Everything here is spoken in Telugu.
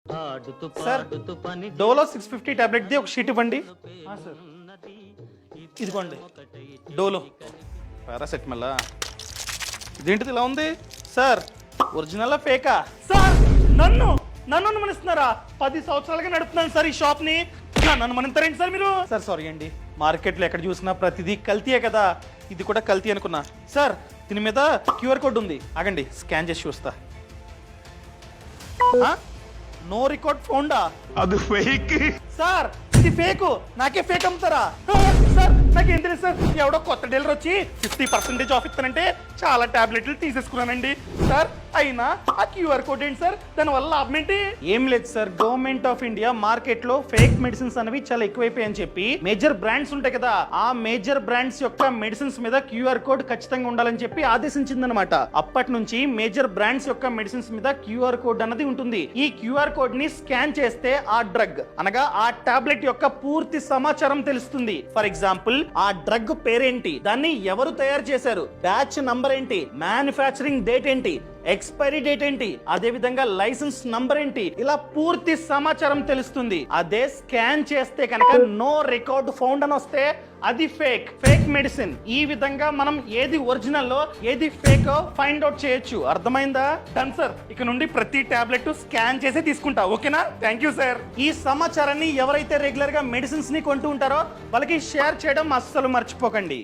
సార్ డోలో 650 టాబ్లెట్ ది ఒక షీట్ ఇవ్వండి. సార్ ఇదిగోండి డోలో పారాసెటమాల్. ఇదేంటిది ఇలా ఉంది సార్? Original ఫేకా sir? నన్ను అనుమానిస్తున్నారా? 10 సంవత్సరాలుగా నడుపుతున్నాను సార్ ఈ షాప్ ని. నన్ను అనుమానిస్తారేంటి సార్ మీరు? సార్ సారీ అండి, మార్కెట్లో ఎక్కడ చూసినా ప్రతిదీ కల్తీయే కదా, ఇది కూడా కల్తీ అనుకున్నా. సార్ దీని మీద క్యూఆర్ కోడ్ ఉంది, ఆగండి స్కాన్ చేసి చూస్తా. నో రికార్డ్ ఫౌండా? అది ఫేక్ సార్. ఇది ఫేక్, నాకే ఫేక్ అమ్ముతారా? సార్ నాకేం తెలియదు సార్, ఎవడో కొత్త డీలర్ వచ్చి 50% ఆఫ్ ఇస్తానంటే చాలా టాబ్లెట్లు తీసేసుకున్నానండి సార్. అయినా ఆ క్యూఆర్ కోడ్ ఏంటి సార్? దానివల్ల లాభం ఏంటి? ఏం లేదు sir, government of India market లో ఫేక్ మెడిసిన్స్ అనేవి చాలా ఎక్కువైపోయాయని చెప్పి మేజర్ బ్రాండ్స్ ఉంటాయి కదా, ఆ మేజర్ బ్రాండ్స్ యొక్క మెడిసిన్స్ మీద క్యూఆర్ కోడ్ ఖచ్చితంగా ఉండాలని చెప్పి ఆదేశించిందనమాట. అప్పటి నుంచి మేజర్ బ్రాండ్స్ యొక్క మెడిసిన్స్ మీద క్యూఆర్ కోడ్ అన్నది ఉంటుంది. ఈ క్యూఆర్ కోడ్ ని స్కాన్ చేస్తే ఆ డ్రగ్ అనగా ఆ టాబ్లెట్ యొక్క పూర్తి సమాచారం తెలుస్తుంది. ఫర్ ఎగ్జాంపుల్ ఆ డ్రగ్ పేరేంటి, దాన్ని ఎవరు తయారు చేశారు, బ్యాచ్ నంబర్ ఏంటి, మ్యానుఫ్యాక్చరింగ్ డేట్ ఏంటి, ఎక్స్పైరీ డేట్ ఏంటి, అదే విధంగా లైసెన్స్ నంబర్ ఏంటి, ఇలా పూర్తి సమాచారం తెలుస్తుంది. అదే స్కాన్ చేస్తే కనుక నో రికార్డ్ ఫౌండ్ అని వస్తే అది ఫేక్ మెడిసిన్. ఈ విధంగా మనం ఏది ఒరిజినల్ ఏది ఫేక్ ఫైండ్ అవుట్ చేయొచ్చు. అర్థమైందా? డన్ సార్, ఇక నుండి ప్రతి టాబ్లెట్ స్కాన్ చేసి తీసుకుంటా. ఓకేనా? Thank you sir. ఈ సమాచారాన్ని ఎవరైతే రెగ్యులర్ గా మెడిసిన్స్ ని కొంటూ ఉంటారో వాళ్ళకి షేర్ చేయడం అస్సలు మర్చిపోకండి.